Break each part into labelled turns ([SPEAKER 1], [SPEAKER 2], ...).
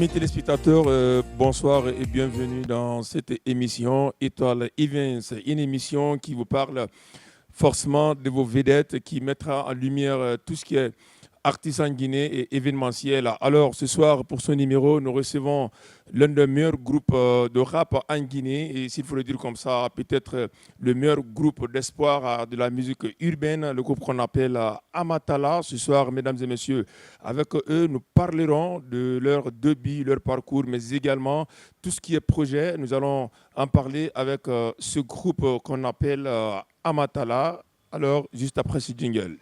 [SPEAKER 1] Amis téléspectateurs, bonsoir et bienvenue dans cette émission Étoile Events, une émission qui vous parle forcément de vos vedettes, qui mettra en lumière tout ce qui est artisan guinéen et événementiel. Alors ce soir, pour ce numéro, nous recevons l'un des meilleurs groupes de rap en Guinée, et s'il faut le dire comme ça, peut-être le meilleur groupe d'espoir de la musique urbaine, le groupe qu'on appelle Amatala. Ce soir, mesdames et messieurs, avec eux, nous parlerons de leur début, leur parcours, mais également tout ce qui est projet. Nous allons en parler avec ce groupe qu'on appelle Amatala. Alors, juste après ce jingle.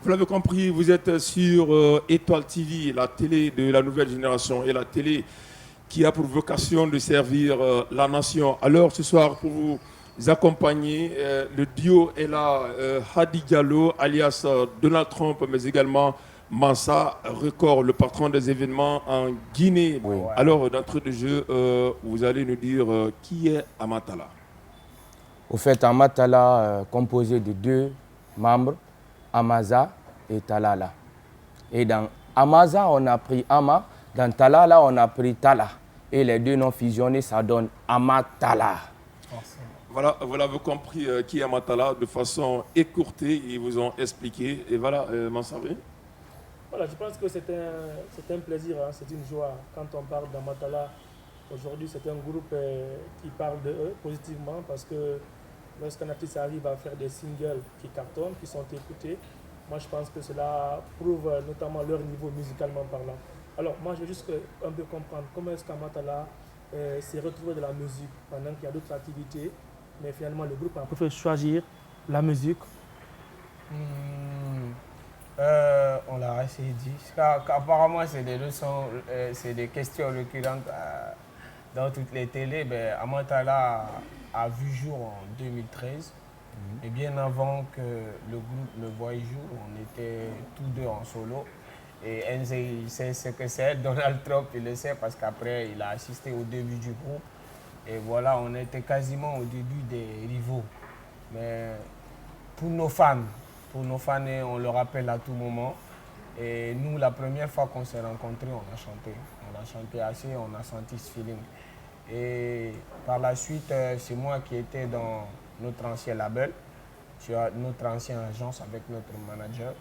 [SPEAKER 1] Vous l'avez compris, vous êtes sur Étoile TV, la télé de la nouvelle génération et la télé qui a pour vocation de servir la nation. Alors ce soir, pour vous accompagner, le duo est là, Hadi Diallo alias Donald Trump, mais également Mansa Record, le patron des événements en Guinée. Oui. Alors d'entrée de jeu, vous allez nous dire qui est Amatala.
[SPEAKER 2] Au fait, Amatala composé de deux membres, Amaza et Talala. Et dans Amaza, on a pris Ama, dans Talala, on a pris Tala. Et les deux noms fusionnés, ça donne Amatala.
[SPEAKER 1] Voilà, vous l'avez compris qui est Amatala de façon écourtée, ils vous ont expliqué. Et voilà, Mansavé.
[SPEAKER 3] Voilà, je pense que c'est un plaisir, hein, c'est une joie quand on parle d'Amatala. Aujourd'hui, c'est un groupe qui parle de eux positivement parce que lorsqu'un artiste arrive à faire des singles qui cartonnent, qui sont écoutés, moi je pense que cela prouve notamment leur niveau musicalement parlant. Alors moi je veux juste un peu comprendre comment est-ce qu'Amatala s'est retrouvé de la musique pendant qu'il y a d'autres activités, mais finalement le groupe a préféré choisir la musique.
[SPEAKER 4] On l'a assez dit. Apparemment c'est des leçons, c'est des questions récurrentes dans toutes les télés. Amatala a vu jour en 2013. Et bien avant que le groupe ne voie jour, on était tous deux en solo. Et NZ, il sait ce que c'est, Donald Trump, il le sait parce qu'après, il a assisté au début du groupe. Et voilà, on était quasiment au début des rivaux. Mais pour nos fans, on le rappelle à tout moment. Et nous, la première fois qu'on s'est rencontrés, on a chanté. On a chanté assez, on a senti ce feeling. Et par la suite, c'est moi qui étais dans notre ancien label, sur notre ancienne agence avec notre manager.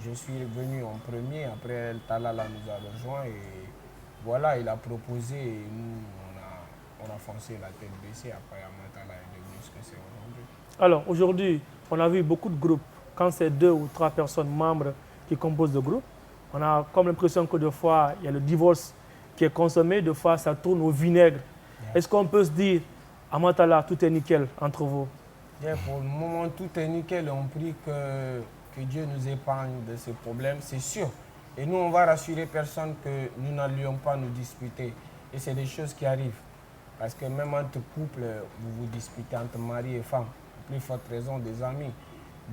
[SPEAKER 4] Je suis venu en premier, après Talala nous a rejoint et voilà, il a proposé et nous, on a foncé la tête baissée. Après, Amatala est devenu ce que c'est aujourd'hui.
[SPEAKER 3] Alors aujourd'hui, on a vu beaucoup de groupes. Quand c'est 2 ou 3 personnes membres qui composent le groupe, on a comme l'impression que des fois, il y a le divorce qui est consommé, des fois ça tourne au vinaigre. Yeah. Est-ce qu'on peut se dire, Amatala, tout est nickel entre vous?
[SPEAKER 4] Yeah, pour le moment, tout est nickel. On prie que Dieu nous épargne de ces problèmes, c'est sûr. Et nous, on va rassurer personne que nous n'allions pas nous disputer. Et c'est des choses qui arrivent. Parce que même entre couples, vous vous disputez entre mari et femme. Plus forte raison, des amis.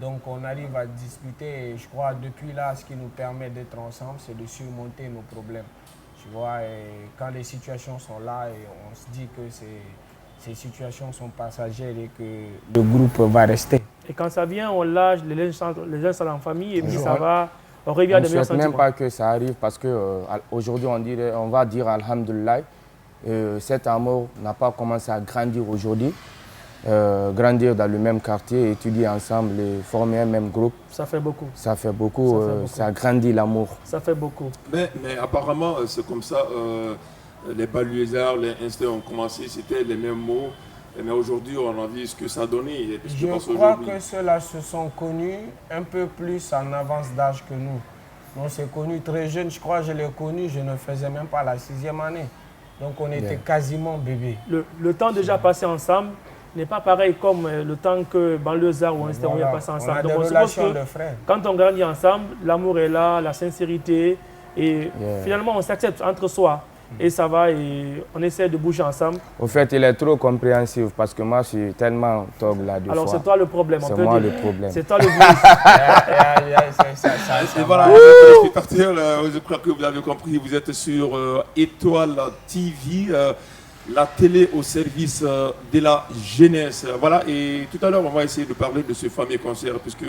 [SPEAKER 4] Donc on arrive à discuter et je crois depuis là, ce qui nous permet d'être ensemble, c'est de surmonter nos problèmes. Tu vois, et quand les situations sont là et on se dit que ces situations sont passagères et que le groupe va rester.
[SPEAKER 3] Et quand ça vient, on lâche, les gens sont en famille et puis ça va, on revient à des meilleurs sentiments.
[SPEAKER 2] On ne souhaite même pas que ça arrive parce qu'aujourd'hui on va dire Alhamdulillah, cet amour n'a pas commencé à grandir aujourd'hui. Grandir dans le même quartier, étudier ensemble et former un même groupe.
[SPEAKER 3] Ça fait beaucoup.
[SPEAKER 2] Ça fait beaucoup, ça grandit l'amour.
[SPEAKER 3] Ça fait beaucoup.
[SPEAKER 1] Mais apparemment, c'est comme ça, les baluésards, les instincts ont commencé, c'était les mêmes mots. Mais aujourd'hui, on a vu ce que ça donnait.
[SPEAKER 4] Je crois que ceux-là se sont connus un peu plus en avance d'âge que nous. On s'est connus très jeunes, je crois que je l'ai connu, je ne faisais même pas la 6e année. Donc on était quasiment bébés.
[SPEAKER 3] Le temps déjà passé ensemble n'est pas pareil comme le temps que banlieusards ou instant on a passé ensemble.
[SPEAKER 4] On a des relations de frères.
[SPEAKER 3] Quand on grandit ensemble, l'amour est là, la sincérité et finalement on s'accepte entre soi. Et ça va et on essaie de bouger ensemble.
[SPEAKER 2] Au fait, il est trop compréhensif parce que moi, je suis tellement tog là-dessus.
[SPEAKER 3] Alors, c'est toi le problème, on peut dire.
[SPEAKER 2] C'est moi le problème.
[SPEAKER 3] C'est toi le virus.
[SPEAKER 1] Et voilà, je crois que vous avez compris, vous êtes sur Étoile TV, la télé au service de la jeunesse. Voilà, et tout à l'heure, on va essayer de parler de ce fameux concert puisque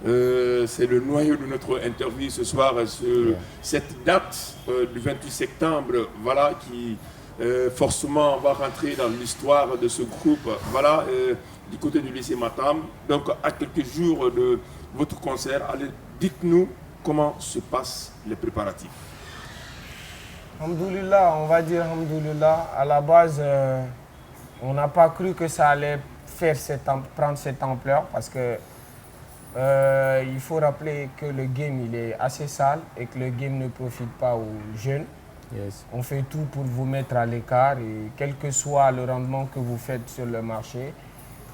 [SPEAKER 1] c'est le noyau de notre interview ce soir, cette date du 28 septembre, voilà, qui forcément va rentrer dans l'histoire de ce groupe, voilà, du côté du lycée Matam. Donc, à quelques jours de votre concert, allez, dites-nous comment se passent les préparatifs.
[SPEAKER 4] Alhamdoulilah, on va dire Alhamdoulilah. À la base, on n'a pas cru que ça allait prendre cette ampleur parce que il faut rappeler que le game il est assez sale et que le game ne profite pas aux jeunes.
[SPEAKER 2] Yes.
[SPEAKER 4] On fait tout pour vous mettre à l'écart et quel que soit le rendement que vous faites sur le marché.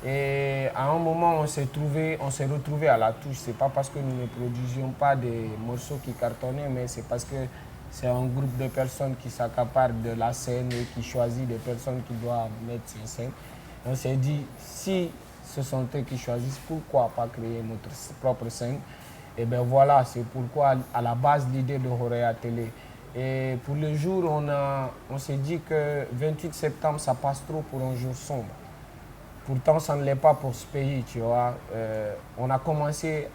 [SPEAKER 4] Et à un moment, on s'est retrouvé à la touche. C'est pas parce que nous ne produisions pas des morceaux qui cartonnaient, mais c'est parce que c'est un groupe de personnes qui s'accaparent de la scène et qui choisit des personnes qui doivent mettre sur scène. On s'est dit, si ce sont eux qui choisissent, pourquoi pas créer notre propre scène? Et bien voilà, c'est pourquoi à la base l'idée de Horea Télé. Et pour le jour, on s'est dit que 28 septembre, ça passe trop pour un jour sombre. Pourtant, ça ne l'est pas pour ce pays, tu vois. On a commencé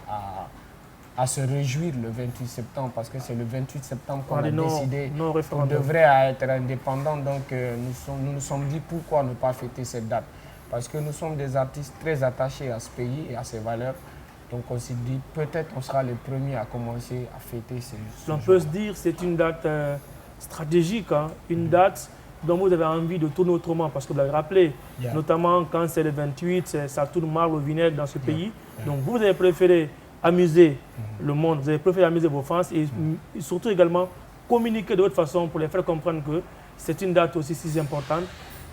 [SPEAKER 4] à se réjouir le 28 septembre parce que c'est le 28 septembre qu'on a décidé qu'on devrait être indépendant. Donc, nous nous sommes dit pourquoi ne pas fêter cette date. Parce que nous sommes des artistes très attachés à ce pays et à ses valeurs. Donc, on s'est dit peut-être on sera les premiers à commencer à fêter ce jour.
[SPEAKER 3] On peut se dire que c'est une date stratégique, hein, une date dont vous avez envie de tourner autrement, parce que vous l'avez rappelé, notamment quand c'est le 28, ça tourne mal au vinaigre dans ce pays. Donc vous avez préféré amuser le monde, vous avez préféré amuser vos fans et surtout également communiquer de votre façon pour les faire comprendre que c'est une date aussi si importante.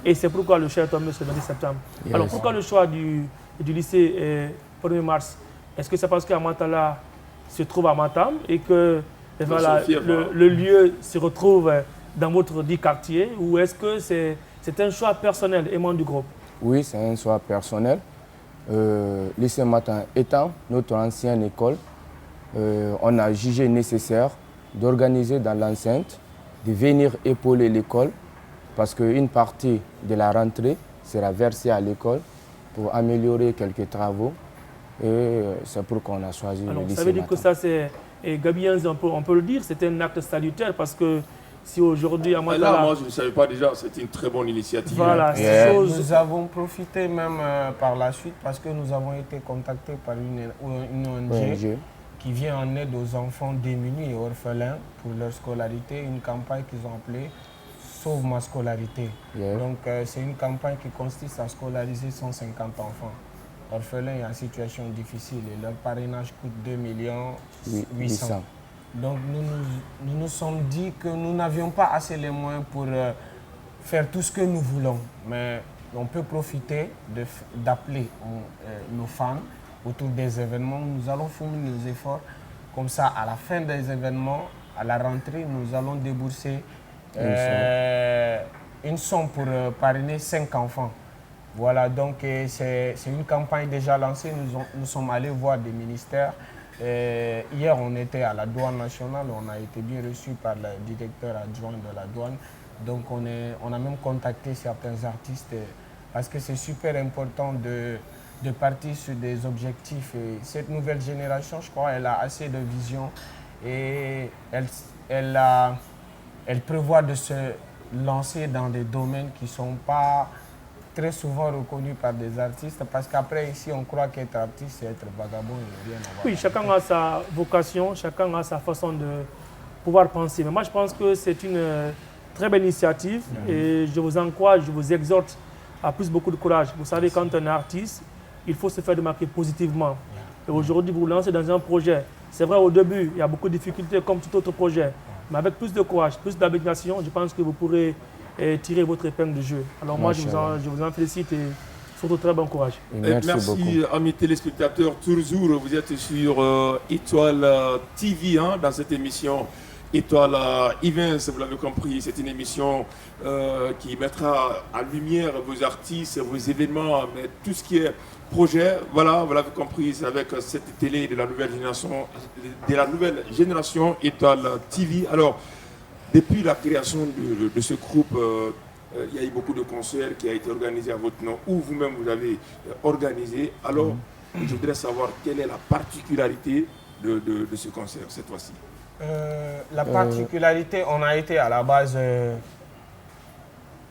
[SPEAKER 3] Et c'est pourquoi le choix est tombé ce 20 septembre. Yes. Alors pourquoi le choix du lycée 1er mars? Est-ce que c'est parce qu'Amatala se trouve à Matam et que voilà, le lieu se retrouve dans votre dit quartier, ou est-ce que c'est un choix personnel et membre du groupe?
[SPEAKER 2] Oui, c'est un choix personnel. Lycée Matam étant notre ancienne école, on a jugé nécessaire d'organiser dans l'enceinte, de venir épauler l'école, parce qu'une partie de la rentrée sera versée à l'école pour améliorer quelques travaux. Et c'est pourquoi on a choisi le lycée Matam.
[SPEAKER 3] Ça veut dire que ça, c'est, et Gabi Yanzi, on peut le dire, c'est un acte salutaire parce que si aujourd'hui à Matala...
[SPEAKER 1] Là, moi, je ne savais pas déjà, c'était une très bonne initiative.
[SPEAKER 3] Voilà,
[SPEAKER 4] Nous avons profité même par la suite parce que nous avons été contactés par une ONG qui vient en aide aux enfants démunis et orphelins pour leur scolarité, une campagne qu'ils ont appelée Sauve ma scolarité. Donc, c'est une campagne qui consiste à scolariser 150 enfants orphelins et en situation difficile. Et leur parrainage coûte 2 800 000. Donc nous nous sommes dit que nous n'avions pas assez les moyens pour faire tout ce que nous voulons. Mais on peut profiter d'appeler nos fans autour des événements. Nous allons fournir nos efforts. Comme ça, à la fin des événements, à la rentrée, nous allons débourser une somme pour parrainer 5 enfants. Voilà, donc c'est une campagne déjà lancée. Nous sommes allés voir des ministères. Hier, on était à la douane nationale. On a été bien reçus par le directeur adjoint de la douane. Donc, on a même contacté certains artistes parce que c'est super important de partir sur des objectifs. Et cette nouvelle génération, je crois, elle a assez de vision et elle prévoit de se lancer dans des domaines qui ne sont pas très souvent reconnu par des artistes, parce qu'après ici on croit qu'être artiste c'est être vagabond et rien à voir.
[SPEAKER 3] Oui, chacun a sa vocation, chacun a sa façon de pouvoir penser. Mais moi je pense que c'est une très belle initiative et je vous encourage, je vous exhorte à plus beaucoup de courage. Vous savez, quand on est artiste, il faut se faire remarquer positivement. Et aujourd'hui vous vous lancez dans un projet. C'est vrai, au début il y a beaucoup de difficultés comme tout autre projet, mais avec plus de courage, plus d'abnégation, je pense que vous pourrez tirer votre épingle de jeu. Alors moi, je vous en félicite et surtout très bon courage.
[SPEAKER 1] Merci amis téléspectateurs. Toujours, vous êtes sur Étoile TV dans cette émission Étoile Events. Vous l'avez compris, c'est une émission qui mettra en lumière vos artistes, vos événements, mais tout ce qui est projet. Voilà, vous l'avez compris, c'est avec cette télé de la nouvelle génération Étoile TV. Alors, depuis la création de ce groupe, il y a eu beaucoup de concerts qui ont été organisés à votre nom, ou vous-même vous avez organisé. Alors, Je voudrais savoir quelle est la particularité de ce concert cette fois-ci.
[SPEAKER 4] La particularité, on a été à la base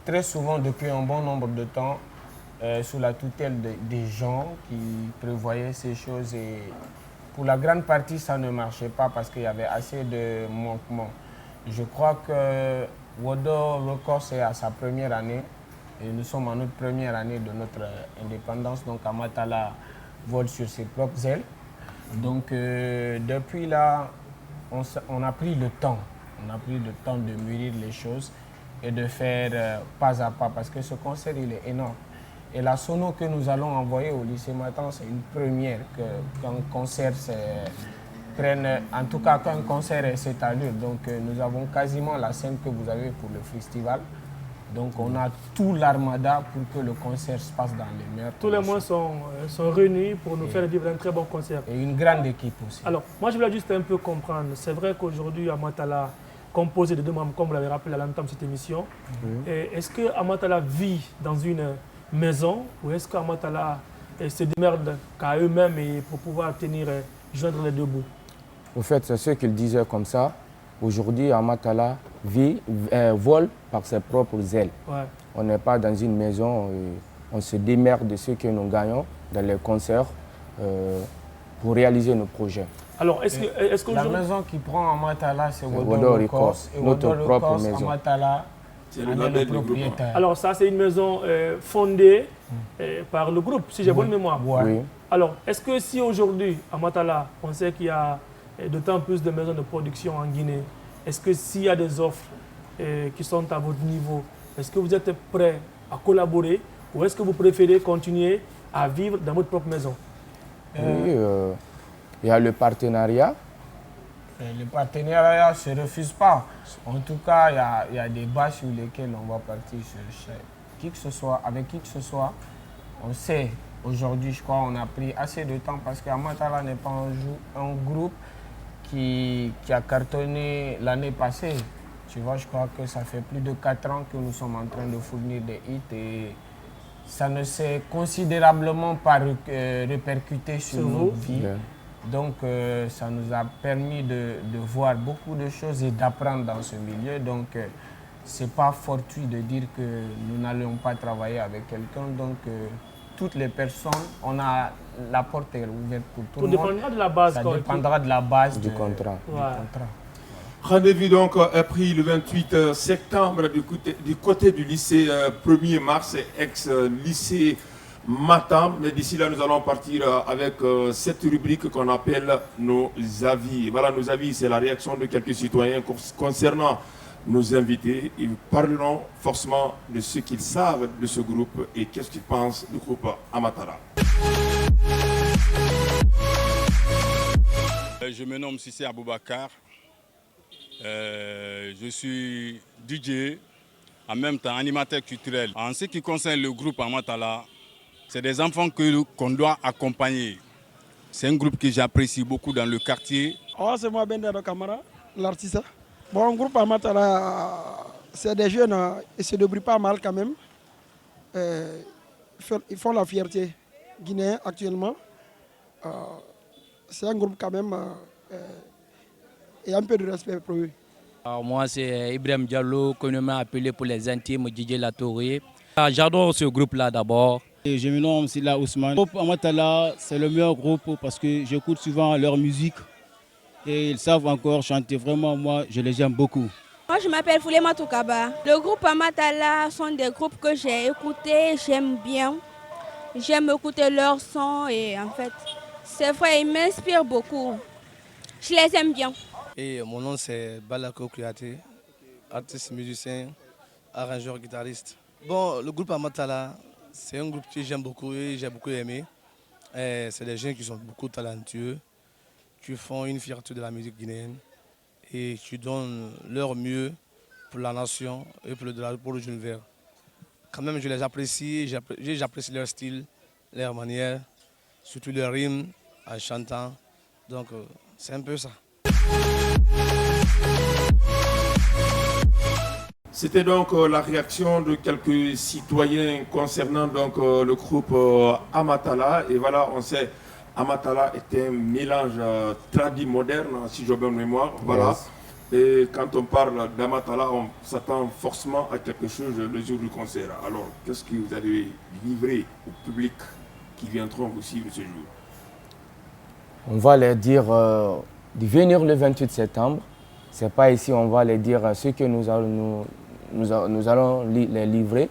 [SPEAKER 4] très souvent depuis un bon nombre de temps sous la tutelle des gens qui prévoyaient ces choses et pour la grande partie ça ne marchait pas parce qu'il y avait assez de manquements. Je crois que Wodo Records est à sa première année et nous sommes en notre première année de notre indépendance, donc Amatala vole sur ses propres ailes. Donc depuis là, on a pris le temps. On a pris le temps de mûrir les choses et de faire pas à pas parce que ce concert il est énorme. Et la sono que nous allons envoyer au lycée Matan, c'est une première qu'un concert prenne, en tout cas qu'un concert ait cette allure. Donc nous avons quasiment la scène que vous avez pour le festival. Donc on a tout l'armada pour que le concert se passe dans les meilleures
[SPEAKER 3] Tous les mois sont réunis pour nous faire vivre un très bon concert.
[SPEAKER 4] Et une grande équipe aussi.
[SPEAKER 3] Alors, moi je voulais juste un peu comprendre. C'est vrai qu'aujourd'hui, Amatala, composé de 2 membres, comme vous l'avez rappelé à l'entame de cette émission, est-ce que Amatala vit dans une maison ou est-ce qu'Amatala se démerde qu'à eux-mêmes et pour pouvoir joindre les deux bouts?
[SPEAKER 2] Au fait, c'est ce qu'il disait comme ça. Aujourd'hui, Amatala vole par ses propres ailes.
[SPEAKER 3] Ouais.
[SPEAKER 2] On n'est pas dans une maison, on se démerde de ce que nous gagnons dans les concerts pour réaliser nos projets.
[SPEAKER 3] Alors, est-ce que
[SPEAKER 4] la maison qui prend Amatala, c'est
[SPEAKER 2] Wodo Records, notre propre maison.
[SPEAKER 4] Amatala,
[SPEAKER 1] c'est le label du groupe.
[SPEAKER 3] Alors, ça, c'est une maison fondée par le groupe, si j'ai bonne mémoire.
[SPEAKER 2] Oui.
[SPEAKER 3] Alors, est-ce que si aujourd'hui, Amatala, on sait qu'il y a d'autant plus de maisons de production en Guinée, est-ce que s'il y a des offres qui sont à votre niveau, est-ce que vous êtes prêt à collaborer ou est-ce que vous préférez continuer à vivre dans votre propre maison?
[SPEAKER 2] Oui, il y a le partenariat.
[SPEAKER 4] Le partenariat ne se refuse pas. En tout cas, il y a des bases sur lesquelles on va partir sur qui que ce soit, avec qui que ce soit. On sait, aujourd'hui, je crois, on a pris assez de temps parce qu'Amatala n'est pas un groupe qui a cartonné l'année passée. Tu vois, je crois que ça fait plus de 4 ans que nous sommes en train de fournir des hits et ça ne s'est considérablement pas répercuté sur nos vies. Yeah. Donc, ça nous a permis de voir beaucoup de choses et d'apprendre dans ce milieu. Donc, ce n'est pas fortuit de dire que nous n'allons pas travailler avec quelqu'un. Donc, toutes les personnes, on a la porte est ouverte pour tout le monde.
[SPEAKER 3] Dépendra de la base.
[SPEAKER 4] Ça dépendra de la base
[SPEAKER 2] du contrat.
[SPEAKER 3] Ouais.
[SPEAKER 1] Rendez-vous donc pris le 28 septembre du côté du lycée 1er mars, ex-lycée Matam. Mais d'ici là, nous allons partir avec cette rubrique qu'on appelle nos avis. Voilà, nos avis, c'est la réaction de quelques citoyens concernant nos invités. Ils parleront forcément de ce qu'ils savent de ce groupe et qu'est-ce qu'ils pensent du groupe Amatala.
[SPEAKER 5] Je me nomme Sissé Aboubakar. Je suis DJ, en même temps animateur culturel. En ce qui concerne le groupe Amatala, c'est des enfants qu'on doit accompagner. C'est un groupe que j'apprécie beaucoup dans le quartier.
[SPEAKER 6] Oh, c'est moi Bendero Kamara, l'artiste. Bon, le groupe Amatala, c'est des jeunes, ils se débrouillent pas mal quand même. Ils font la fierté guinéenne actuellement. C'est un groupe quand même et un peu de respect pour eux.
[SPEAKER 7] Alors moi c'est Ibrahim Diallo, communément appelé pour les intimes DJ Latoré. J'adore ce groupe-là d'abord.
[SPEAKER 8] Je me nomme Silla Ousmane. Le groupe Amatala, c'est le meilleur groupe parce que j'écoute souvent leur musique et ils savent encore chanter. Vraiment, moi, je les aime beaucoup.
[SPEAKER 9] Moi, je m'appelle Foulema Toukaba. Le groupe Amatala sont des groupes que j'ai écoutés, j'aime bien. J'aime écouter leurs sons et en fait, c'est vrai, ils m'inspirent beaucoup. Je les aime bien.
[SPEAKER 10] Et mon nom c'est Balako Kouyaté, artiste musicien, arrangeur, guitariste. Bon, le groupe Amatala, c'est un groupe que j'aime beaucoup et j'ai beaucoup aimé. C'est des gens qui sont beaucoup talentueux, qui font une fierté de la musique guinéenne et qui donnent leur mieux pour la nation et pour le jeune vert. Quand même, je les apprécie, j'apprécie leur style, leur manière, surtout leur rime en chantant. Donc, c'est un peu ça.
[SPEAKER 1] C'était donc la réaction de quelques citoyens concernant donc le groupe Amatala. Et voilà, on sait Amatala est un mélange tradit moderne, si j'ai bonne mémoire. Voilà. Et quand on parle d'Amatala, on s'attend forcément à quelque chose le jour du concert. Alors, qu'est-ce que vous allez livrer au public qui viendront vous suivre ce jour?
[SPEAKER 2] On va leur dire de venir le 28 septembre. C'est pas ici, on va leur dire ce que nous allons les livrer.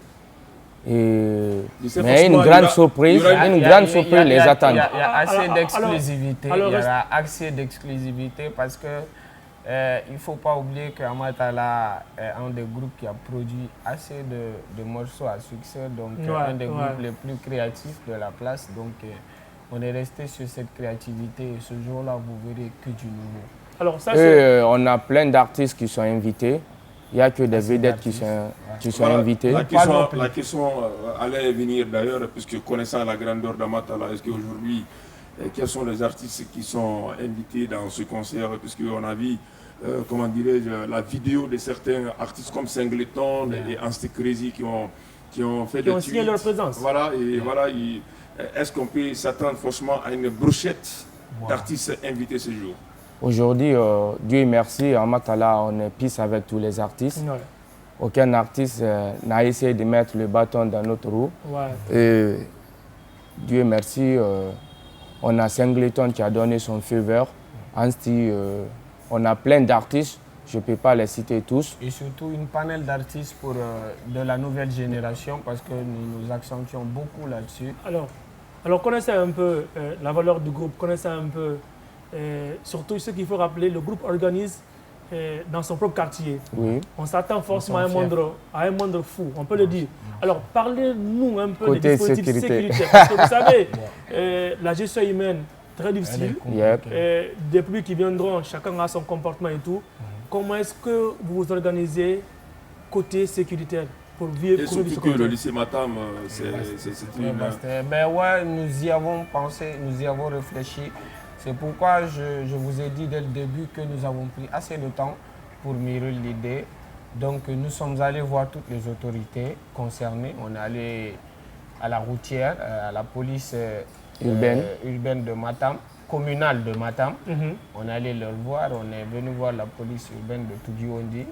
[SPEAKER 2] Mais une grande surprise les attend.
[SPEAKER 4] Il y a assez d'exclusivité. Il y aura accès d'exclusivité parce que il ne faut pas oublier qu'Amatala est un des groupes qui a produit assez de morceaux à succès, donc un des groupes les plus créatifs de la place. Donc on est resté sur cette créativité et ce jour-là, vous verrez que du nouveau.
[SPEAKER 3] Alors, ça,
[SPEAKER 2] on a plein d'artistes qui sont invités. Il n'y a que des vedettes qui sont invités.
[SPEAKER 1] La question allait venir d'ailleurs, puisque connaissant la grandeur d'Amatala, est-ce qu'aujourd'hui, quels sont les artistes qui sont invités dans ce concert? Puisqu'on a vu, comment dirais-je, la vidéo de certains artistes comme Singleton et Anstey Crazy qui ont fait des tweets.
[SPEAKER 3] Signé leur présence.
[SPEAKER 1] Voilà, et voilà, est-ce qu'on peut s'attendre forcément à une brochette d'artistes invités ce jour?
[SPEAKER 2] Aujourd'hui, Dieu merci, à Amatala, on est pisse avec tous les artistes. Ouais. Aucun artiste n'a essayé de mettre le bâton dans notre roue. Ouais. Et Dieu merci, on a Singleton qui a donné son feu vert. Anstey, on a plein d'artistes, je ne peux pas les citer tous.
[SPEAKER 4] Et surtout une panel d'artistes pour de la nouvelle génération parce que nous accentuons beaucoup là-dessus.
[SPEAKER 3] Alors connaissez un peu la valeur du groupe, connaissez un peu. Surtout ce qu'il faut rappeler, le groupe organise dans son propre quartier. Oui. On s'attend forcément à un moindre fou, on peut le dire. Alors parlez-nous un peu des dispositifs sécuritaires. Parce que vous savez, la gestion humaine, très difficile. Des publics qui viendront, chacun a son comportement et tout. Comment est-ce que vous vous organisez côté sécuritaire pour vivre?
[SPEAKER 1] Et surtout que le lycée Matam, c'est une...
[SPEAKER 4] ouais, nous y avons pensé, nous y avons réfléchi. C'est pourquoi je vous ai dit dès le début que nous avons pris assez de temps pour mûrir l'idée. Donc nous sommes allés voir toutes les autorités concernées. On est allé à la routière, à la police urbaine de Matam, communale de Matam. On est allé leur voir, on est venu voir la police urbaine de Toudiondi.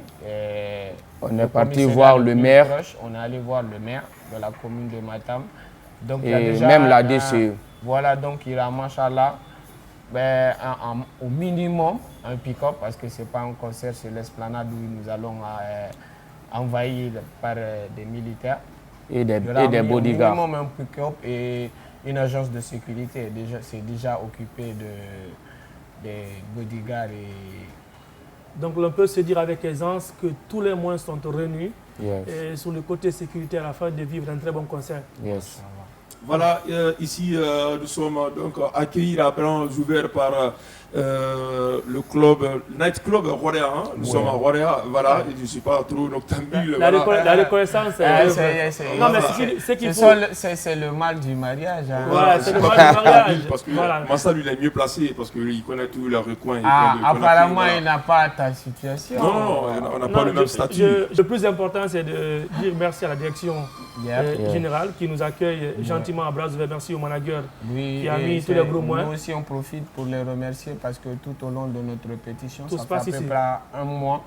[SPEAKER 2] On est parti voir le maire.
[SPEAKER 4] On est allé voir le maire de la commune de Matam. Donc,
[SPEAKER 2] et il y a déjà, même la DCE.
[SPEAKER 4] Voilà, donc il y a, machallah, au minimum un pick-up parce que ce n'est pas un concert sur l'esplanade où nous allons envahir par des militaires.
[SPEAKER 2] Et des bodyguards.
[SPEAKER 4] Au minimum un pick-up et une agence de sécurité c'est déjà occupé des bodyguards.
[SPEAKER 3] Donc on peut se dire avec aisance que tous les moyens sont réunis et sur le côté sécuritaire afin de vivre un très bon concert.
[SPEAKER 2] Yes.
[SPEAKER 1] Voilà, ici nous sommes donc accueillis à bras ouverts par le club, Night Club Rorea. Hein. Nous sommes à Rorea, voilà, et je ne suis pas trop noctambule.
[SPEAKER 3] La reconnaissance,
[SPEAKER 4] c'est le mal du mariage. Hein.
[SPEAKER 3] Voilà, c'est le mal du mariage.
[SPEAKER 1] Parce que Massa, lui, il est mieux placé parce qu'il connaît tous les recoins.
[SPEAKER 4] Apparemment, il n'a pas ta situation.
[SPEAKER 1] Non, on n'a pas le même statut.
[SPEAKER 3] Le plus important, c'est de dire merci à la direction générale qui nous accueille gentiment à bras ouverts. Merci au manager qui a mis tous les gros moyens.
[SPEAKER 4] Nous aussi, on profite pour les remercier parce que tout au long de notre répétition, ça fait à peu près un mois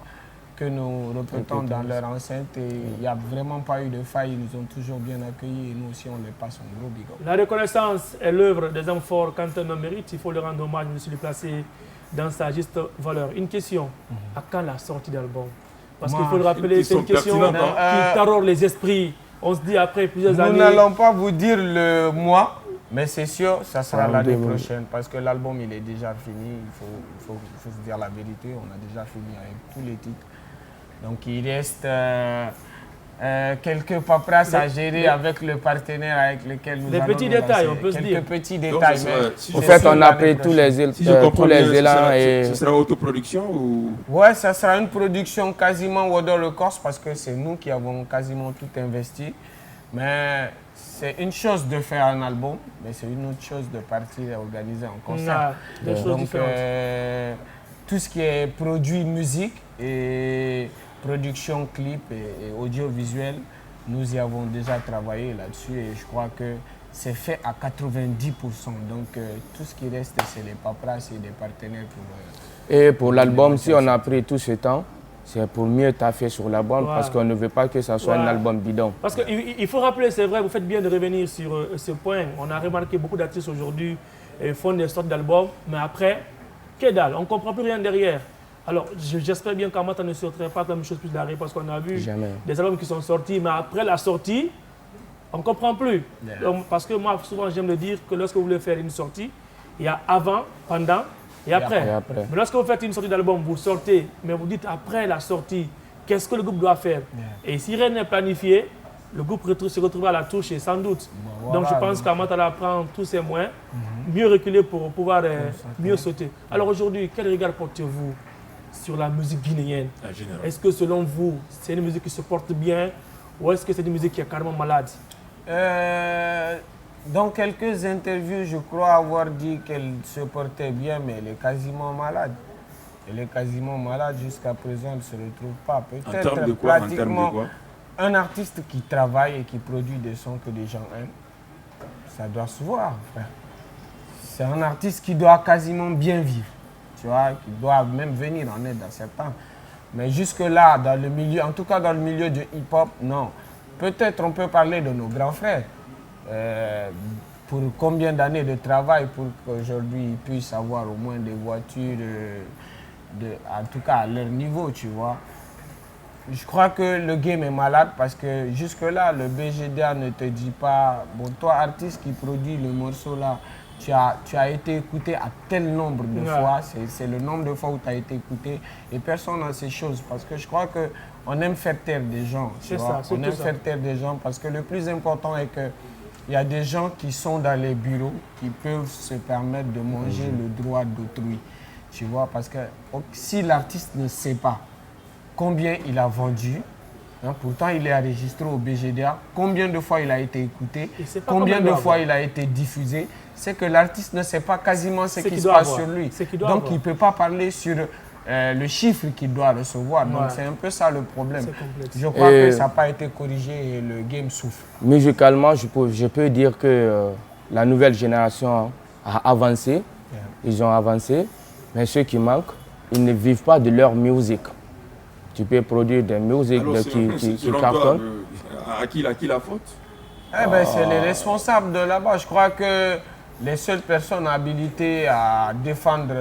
[SPEAKER 4] que nous répétons dans leur enceinte et il n'y a vraiment pas eu de faille. Ils nous ont toujours bien accueillis et nous aussi, on les passe un gros big up.
[SPEAKER 3] La reconnaissance est l'œuvre des hommes forts. Quand un homme mérite, il faut le rendre hommage, je suis placé dans sa juste valeur. Une question, à quand la sortie d'album? Parce qu'il faut le rappeler, c'est une question qui taraude les esprits. On se dit après plusieurs années...
[SPEAKER 4] Nous n'allons pas vous dire le mois, mais c'est sûr, ça sera l'année prochaine. Parce que l'album, il est déjà fini. Il faut se dire la vérité. On a déjà fini avec tous les titres. Donc, il reste quelques paperasses à gérer avec le partenaire avec lequel nous allons...
[SPEAKER 3] Des petits détails, on peut se dire.
[SPEAKER 4] Quelques petits détails.
[SPEAKER 2] En fait, on a pris tous les élans et...
[SPEAKER 1] Ce sera autoproduction ou...
[SPEAKER 4] Ouais, ça sera une production quasiment Wodor Records parce que c'est nous qui avons quasiment tout investi. Mais c'est une chose de faire un album, mais c'est une autre chose de partir et organiser un concert. Donc, tout ce qui est produit musique et production clip et audiovisuel, nous y avons déjà travaillé là-dessus et je crois que c'est fait à 90%. Donc tout ce qui reste, c'est les paperasse et des partenaires pour...
[SPEAKER 2] Et pour l'album, si on a pris tout ce temps, c'est pour mieux taffer sur l'album parce qu'on ne veut pas que ça soit un album bidon.
[SPEAKER 3] Parce qu'il faut rappeler, c'est vrai, vous faites bien de revenir sur ce point. On a remarqué beaucoup d'artistes aujourd'hui font des sortes d'albums, mais après, que dalle, on ne comprend plus rien derrière. Alors, j'espère bien qu'Amata ne sortirait pas comme chose plus d'arrêt parce qu'on a vu des albums qui sont sortis, mais après la sortie, on ne comprend plus. Donc, parce que moi, souvent, j'aime le dire que lorsque vous voulez faire une sortie, il y a avant, pendant et après. Mais lorsque vous faites une sortie d'album, vous sortez, mais vous dites après la sortie, qu'est-ce que le groupe doit faire? Et si rien n'est planifié, le groupe se retrouve à la touche et sans doute. Donc je pense qu'Amatala prend tous ses moyens, mieux reculer pour pouvoir mieux sauter. Alors aujourd'hui, quel regard portez-vous sur la musique guinéenne? Est-ce que selon vous, c'est une musique qui se porte bien ou est-ce que c'est une musique qui est carrément malade?
[SPEAKER 4] Dans quelques interviews, je crois avoir dit qu'elle se portait bien, mais elle est quasiment malade. Elle est quasiment malade jusqu'à présent, elle ne se retrouve pas. Peut-être pratiquement un artiste qui travaille et qui produit des sons que des gens aiment, ça doit se voir. C'est un artiste qui doit quasiment bien vivre, tu vois, qui doit même venir en aide à certains. Mais jusque-là, dans le milieu, en tout cas dans le milieu du hip-hop, non. Peut-être on peut parler de nos grands frères. Pour combien d'années de travail pour qu'aujourd'hui ils puissent avoir au moins des voitures, en tout cas à leur niveau, tu vois. Je crois que le game est malade parce que jusque-là, le BGDA ne te dit pas, bon, toi, artiste qui produit le morceau là, tu as été écouté à tel nombre de fois, c'est le nombre de fois où tu as été écouté et personne n'a ces choses parce que je crois qu'on aime faire taire des gens. On aime faire taire des gens parce que le plus important est que il y a des gens qui sont dans les bureaux qui peuvent se permettre de manger le droit d'autrui. Tu vois, parce que si l'artiste ne sait pas combien il a vendu, pourtant il est enregistré au BGDA, combien de fois il a été écouté, combien de fois il a été diffusé, c'est que l'artiste ne sait pas quasiment ce qui se passe sur lui. Donc il ne peut pas parler sur le chiffre qu'il doit recevoir. Donc c'est un peu ça le problème. Je crois que ça n'a pas été corrigé et le game souffre.
[SPEAKER 2] Musicalement, je peux dire que la nouvelle génération a avancé. Ils ont avancé. Mais ceux qui manquent, ils ne vivent pas de leur musique. Tu peux produire des musiques qui cartonnent.
[SPEAKER 1] À qui la faute?
[SPEAKER 4] C'est les responsables de là-bas. Je crois que les seules personnes habilitées à défendre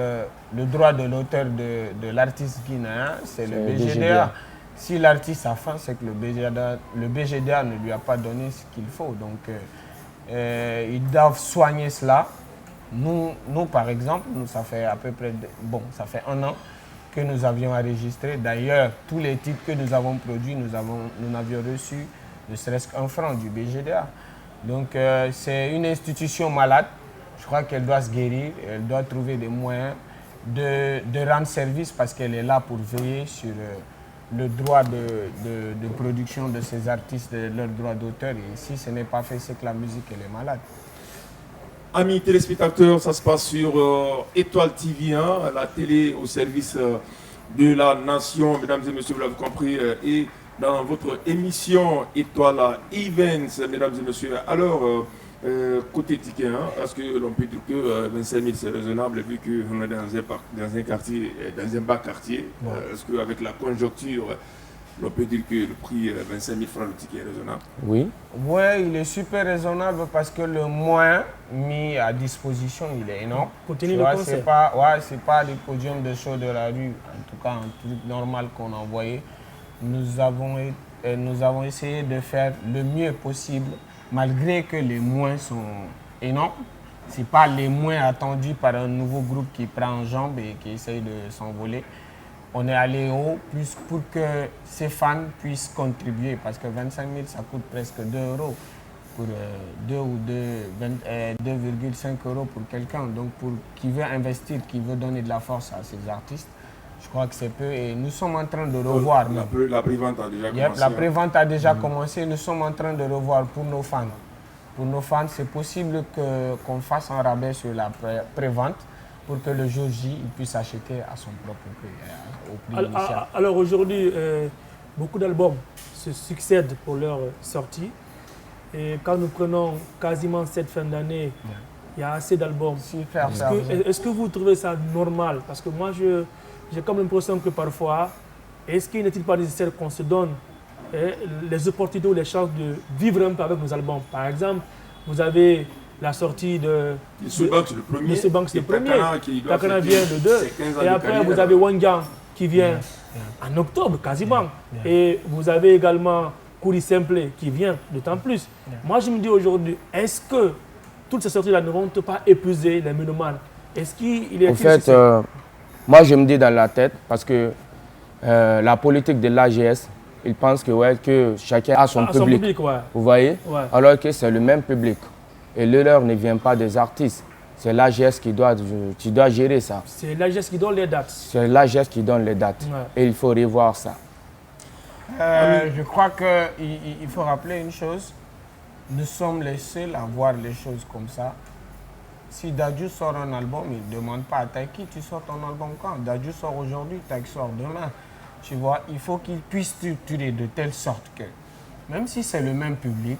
[SPEAKER 4] le droit de l'auteur de l'artiste guinéen, c'est le BGDA. Si l'artiste a faim, c'est que le BGDA ne lui a pas donné ce qu'il faut. Donc, ils doivent soigner cela. Nous, par exemple, ça fait à peu près ça fait 1 an que nous avions enregistré. D'ailleurs, tous les titres que nous avons produits, nous n'avions reçu ne serait-ce qu'1 franc du BGDA. Donc, c'est une institution malade. Je crois qu'elle doit se guérir, elle doit trouver des moyens de rendre service parce qu'elle est là pour veiller sur le droit de production de ces artistes, de leurs droits d'auteur. Et si ce n'est pas fait, c'est que la musique elle est malade.
[SPEAKER 1] Amis téléspectateurs, ça se passe sur Étoile TV 1, la télé au service de la nation, mesdames et messieurs, vous l'avez compris, et dans votre émission Étoile Events, mesdames et messieurs. Alors, côté ticket, est-ce que l'on peut dire que 25 000 c'est raisonnable vu qu'on est dans un quartier, dans un bas quartier? Est-ce qu'avec la conjoncture, on peut dire que le prix 25 000 francs le ticket est raisonnable?
[SPEAKER 2] Oui.
[SPEAKER 4] Oui, il est super raisonnable parce que le moyen mis à disposition, il est énorme. C'est pas les podiums de show de la rue, en tout cas un truc normal qu'on a envoyé. Nous avons essayé de faire le mieux possible, malgré que les moyens sont énormes. Ce n'est pas les moyens attendus par un nouveau groupe qui prend en jambe et qui essaye de s'envoler. On est allé haut plus pour que ces fans puissent contribuer parce que 25 000 ça coûte presque 2 € pour 2 ou 2,5 € pour quelqu'un. Donc pour qui veut investir, qui veut donner de la force à ces artistes, je crois que c'est peu et nous sommes en train de revoir.
[SPEAKER 1] La prévente a déjà commencé.
[SPEAKER 4] La prévente a déjà commencé, nous sommes en train de revoir pour nos fans. Pour nos fans, c'est possible qu'on fasse un rabais sur la prévente pour que le jour J, il puisse acheter à son propre prix, au prix initial.
[SPEAKER 3] Alors aujourd'hui, beaucoup d'albums se succèdent pour leur sortie. Et quand nous prenons quasiment cette fin d'année, il y a assez d'albums. Est-ce que vous trouvez ça normal? Parce que moi, j'ai comme l'impression que parfois, est-ce qu'il n'est-il pas nécessaire qu'on se donne les opportunités ou les chances de vivre un peu avec nos albums? Par exemple, vous avez la sortie de
[SPEAKER 1] Monsieur Banks, le premier.
[SPEAKER 3] Monsieur Banks, le premier. Takana vient le 2. Et après, vous
[SPEAKER 1] carrière.
[SPEAKER 3] avez Wangyang qui vient en octobre, quasiment. Et vous avez également Kouri Simple qui vient d'autant plus. Moi, je me dis aujourd'hui, est-ce que toutes ces sorties-là ne vont pas épuiser les mélomanes? Est-ce qu'il est...
[SPEAKER 2] En fait, moi, je me dis dans la tête, parce que la politique de l'AGS, ils pensent que chacun a son public. Vous voyez? Alors que c'est le même public. Et l'erreur ne vient pas des artistes. C'est l'AGS qui doit gérer ça.
[SPEAKER 3] C'est l'AGS qui donne les dates.
[SPEAKER 2] C'est l'AGS qui donne les dates. Et il faut revoir ça.
[SPEAKER 4] Je crois qu'il faut rappeler une chose. Nous sommes les seuls à voir les choses comme ça. Si Dadju sort un album, il ne demande pas à Taiki, tu sors ton album quand? Dadju sort aujourd'hui, Taiki sort demain. Tu vois, il faut qu'il puisse structurer de telle sorte que, même si c'est le même public,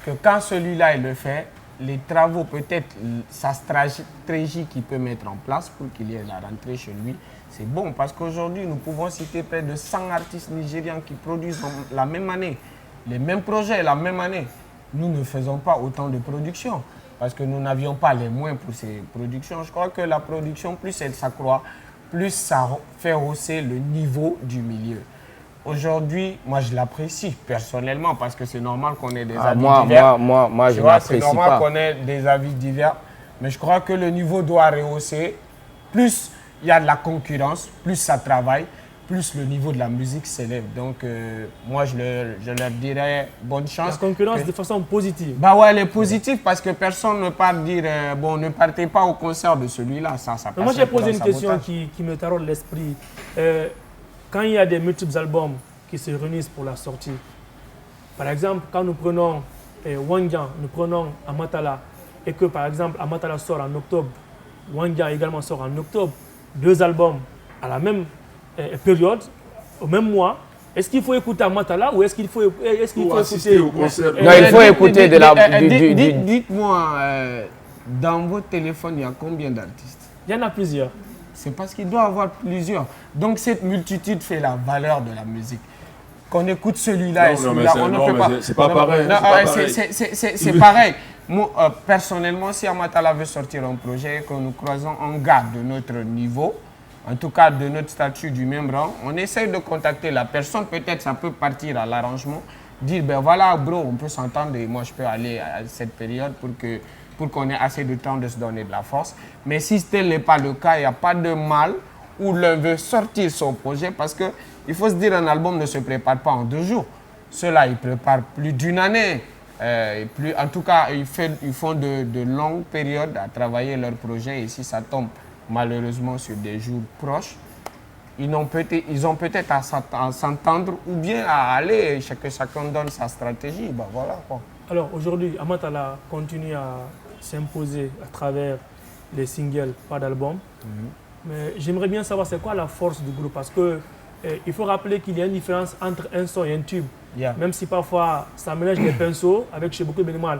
[SPEAKER 4] que quand celui-là il le fait, les travaux, peut-être sa stratégie qu'il peut mettre en place pour qu'il y ait la rentrée chez lui, c'est bon. Parce qu'aujourd'hui, nous pouvons citer près de 100 artistes nigérians qui produisent la même année, les mêmes projets la même année. Nous ne faisons pas autant de production parce que nous n'avions pas les moyens pour ces productions. Je crois que la production, plus elle s'accroît, plus ça fait hausser le niveau du milieu. Aujourd'hui, moi je l'apprécie personnellement parce que c'est normal qu'on ait des avis divers.
[SPEAKER 2] Moi je l'apprécie pas.
[SPEAKER 4] C'est normal qu'on ait des avis divers, mais je crois que le niveau doit rehausser. Plus il y a de la concurrence, plus ça travaille, plus le niveau de la musique s'élève. Donc moi je leur dirais bonne chance.
[SPEAKER 3] La concurrence de façon positive.
[SPEAKER 4] Bah ouais, elle est positive parce que personne ne part dire bon, ne partez pas au concert de celui-là. Ça
[SPEAKER 3] moi j'ai posé une question qui me taraude l'esprit. Quand il y a des multiples albums qui se réunissent pour la sortie, par exemple, quand nous prenons Wangyang, nous prenons Amatala, et que par exemple Amatala sort en octobre, Wangyang également sort en octobre, 2 albums à la même période, au même mois, est-ce qu'il faut écouter Amatala ou est-ce qu'il faut écouter
[SPEAKER 1] au concert?
[SPEAKER 2] Non, il faut écouter de la...
[SPEAKER 4] Dites-moi, dans votre téléphone, il y a combien d'artistes?
[SPEAKER 3] Il y en a plusieurs.
[SPEAKER 4] C'est parce qu'il doit y avoir plusieurs. Donc cette multitude fait la valeur de la musique. Qu'on écoute celui-là et celui-là, on ne fait pas.
[SPEAKER 1] C'est pas pareil.
[SPEAKER 4] C'est pareil. Moi, personnellement, si Amatala veut sortir un projet, que nous croisons un gars de notre niveau, en tout cas de notre statut du même rang, on essaye de contacter la personne. Peut-être ça peut partir à l'arrangement. Dire, ben voilà, bro, on peut s'entendre et moi je peux aller à cette période pour qu'on ait assez de temps de se donner de la force. Mais si tel n'est pas le cas, il n'y a pas de mal où l'un veut sortir son projet parce qu'il faut se dire un album ne se prépare pas en 2 jours. Ceux-là, ils préparent plus d'1 année. En tout cas, ils font de longues périodes à travailler leur projet et si ça tombe malheureusement sur des jours proches, ils ont peut-être à s'entendre ou bien à aller, chacun donne sa stratégie. Ben voilà, quoi.
[SPEAKER 3] Alors aujourd'hui, Amatala continue à s'imposer à travers les singles, pas d'album. Mais j'aimerais bien savoir c'est quoi la force du groupe parce que il faut rappeler qu'il y a une différence entre un son et un tube. Même si parfois ça mélange des pinceaux avec chez beaucoup de animal.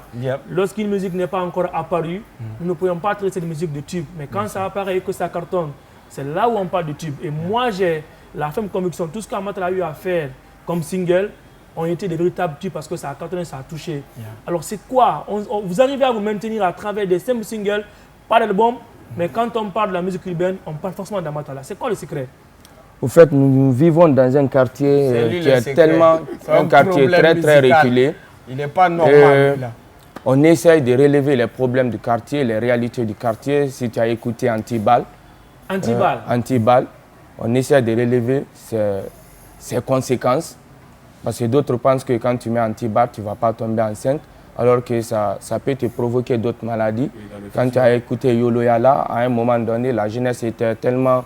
[SPEAKER 3] Lorsqu'une musique n'est pas encore apparue, nous ne pouvons pas traiter cette musique de tube. Mais quand ça apparaît et que ça cartonne, c'est là où on parle de tube. Et moi j'ai la ferme conviction, tout ce qu'Amatala a eu à faire comme single, ont été des véritables tubes parce que ça a cartonné, ça a touché. Alors c'est quoi vous arrivez à vous maintenir à travers des simples singles, pas d'album, mais quand on parle de la musique urbaine, on parle forcément d'Amatala. C'est quoi le secret?
[SPEAKER 2] Au fait, nous vivons dans un quartier qui est tellement un quartier très reculé.
[SPEAKER 4] Il n'est pas normal.
[SPEAKER 2] On essaye de relever les problèmes du quartier, les réalités du quartier. Si tu as écouté Antibal, on essaie de relever ses conséquences. Parce que d'autres pensent que quand tu mets Antibal, tu ne vas pas tomber enceinte. Alors que ça peut te provoquer d'autres maladies. Quand tu as écouté Yoloyala, à un moment donné, la jeunesse était tellement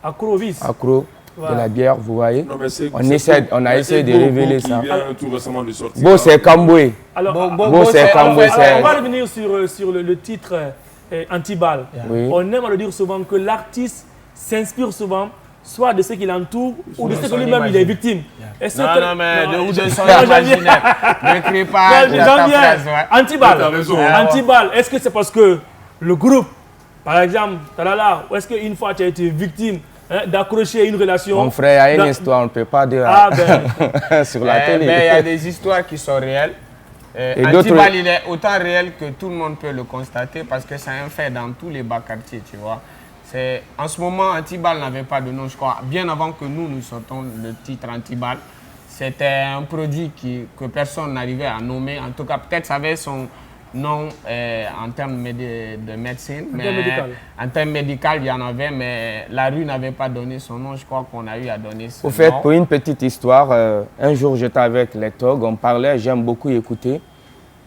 [SPEAKER 2] accro de la bière, vous voyez.
[SPEAKER 1] Non,
[SPEAKER 2] on a essayé de révéler ça.
[SPEAKER 1] Tout récemment de sortir.
[SPEAKER 2] Beau, c'est Camboué.
[SPEAKER 3] Alors,
[SPEAKER 2] Beau, c'est Camboué.
[SPEAKER 3] On va revenir sur le titre Antibal. On aime à le dire souvent que l'artiste s'inspire souvent soit de ceux qui l'entourent ou de ceux que lui-même il est victime.
[SPEAKER 4] Non, mais de son imaginaire. Ne crie pas ta phrase.
[SPEAKER 3] Anti-balle, est-ce que c'est parce que le groupe, par exemple, Talala, ou est-ce qu'une fois tu as été victime d'accrocher une relation?
[SPEAKER 2] Mon frère, il y a une histoire, on ne peut pas dire sur la télé.
[SPEAKER 4] Il y a des histoires qui sont réelles. Anti-balle, il est autant réel que tout le monde peut le constater parce que c'est un fait dans tous les bas quartiers, tu vois. En ce moment, Anti-balle n'avait pas de nom, je crois. Bien avant que nous sortons le titre Anti-balle, c'était un produit que personne n'arrivait à nommer. En tout cas, peut-être ça avait son nom en termes de médecine. En termes médical, il y en avait, mais la rue n'avait pas donné son nom. Je crois qu'on a eu à donner son nom.
[SPEAKER 2] Au fait, pour une petite histoire, un jour j'étais avec les Tog, on parlait, j'aime beaucoup écouter.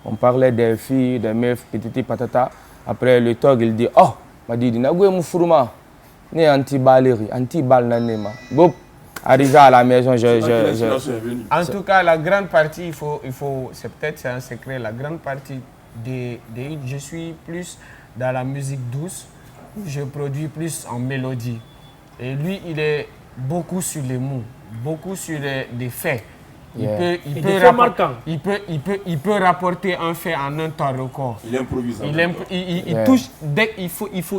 [SPEAKER 2] On parlait des filles, des meufs, petiti patata. Après le Tog, il dit « Oh !» m'a dit, né anti-balle nanema. Bon, arrivé à la maison,
[SPEAKER 4] En tout cas, la grande partie, c'est peut-être un secret, la grande partie je suis plus dans la musique douce, je produis plus en mélodie. Et lui, il est beaucoup sur les mots, beaucoup sur des faits. Il peut rapporter un fait en un temps record.
[SPEAKER 1] Il improvise.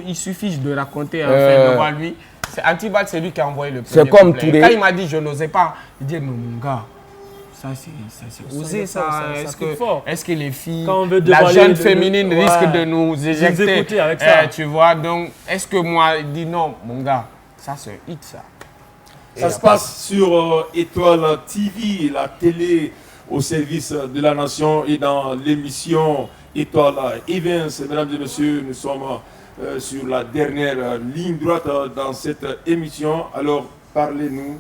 [SPEAKER 4] Il suffit de raconter un fait devant lui. Anti-balle, c'est lui qui a envoyé le premier.
[SPEAKER 2] C'est comme tous les...
[SPEAKER 4] Quand il m'a dit je n'osais pas, il dit mais mon gars, ça c'est osé ça. Est-ce que les filles, la jeune féminine risque de nous éjecter avec ça. Tu vois, donc est-ce que moi, il dit non mon gars, ça c'est hit ça.
[SPEAKER 1] Ça se passe sur Étoile TV, la télé au service de la nation et dans l'émission Étoile Events. Mesdames et messieurs, nous sommes sur la dernière ligne droite dans cette émission. Alors, parlez-nous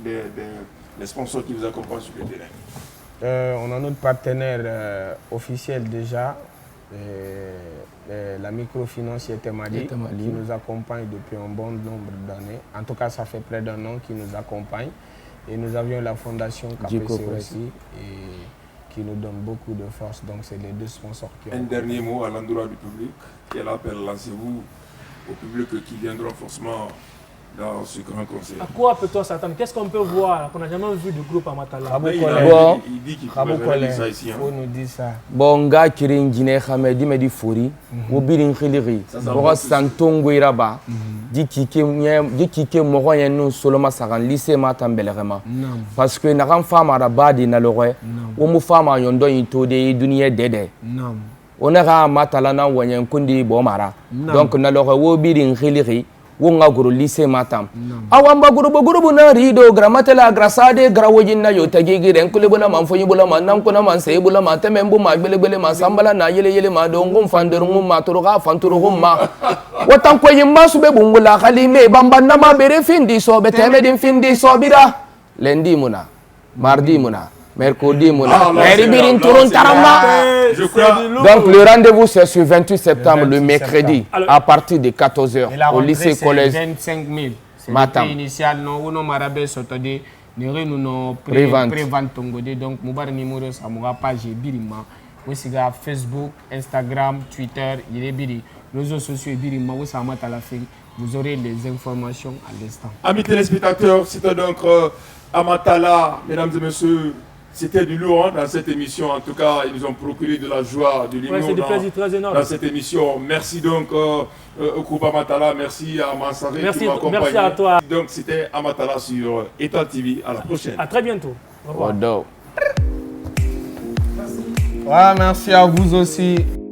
[SPEAKER 1] des sponsors qui vous accompagnent sur le terrain.
[SPEAKER 4] On a notre partenaire officiel déjà. La microfinance Yetemali qui nous accompagne depuis un bon nombre d'années. En tout cas, ça fait près d'un an qu'ils nous accompagne. Et nous avions la fondation KPC aussi et qui nous donne beaucoup de force. Donc, c'est les deux sponsors qui ont...
[SPEAKER 1] Un dernier mot à l'endroit du public. Quel appel lancez-vous au public qui viendra forcément dans ce grand concert?
[SPEAKER 3] À quoi peut-on s'attendre? Qu'est-ce qu'on peut voir qu'on n'a jamais vu du groupe Amatala?
[SPEAKER 1] Il dit qu'il peut ça ici.
[SPEAKER 4] Il faut nous dire ça.
[SPEAKER 2] Bon, gars, Kirin Guinée, Hamedi Medifori, Mobirin Khiliri, Bora Santongo Iraba, Dikike Moroyen Soloma Saran, lycée Matambelerema. Parce que Naran Fama Rabadi Nalore, Omu Fama Yondo Itode, Dunia Dede. On a Matalana Wanyan Kundi Bomara. Donc, Nalore Wobirin Khiliri. Wonga guru lycée Matam. Awamba guru na rido gramatela grasade grawojina yo tagigi renkule bula manfonyi bula manam kuna manse bula matemembu magbele ma sambala na yele ma dongum fanderungum ma turuga fanturugum ma watan ko yimma sube bungula khalime bambanna ma bere findi so betemedin findi so bira lundi muna mardi muna mercredi muna meribirin turun tarama. Donc le rendez-vous c'est sur 28 septembre, le mercredi, à partir de 14h, au lycée collège
[SPEAKER 4] 25 000. C'est le prix initial. Nous marabé sotode, nous prévente tongode. Donc moubar numéro ça moura page birima. Aussi Facebook, Instagram, Twitter, il est biri. Réseaux sociaux birima. Vous ça à la fin. Vous aurez les informations à l'instant.
[SPEAKER 1] Amis téléspectateurs, c'était donc Amatala, mesdames et messieurs. C'était du lourd dans cette émission. En tout cas, ils nous ont procuré de la joie, de l'humour dans cette émission. Merci donc au groupe Amatala. Merci à Mansaré qui m'a accompagné.
[SPEAKER 3] Merci à toi.
[SPEAKER 1] Donc, c'était Amatala sur Étoile TV. À la prochaine.
[SPEAKER 3] À très bientôt. Au revoir.
[SPEAKER 4] Merci à vous aussi.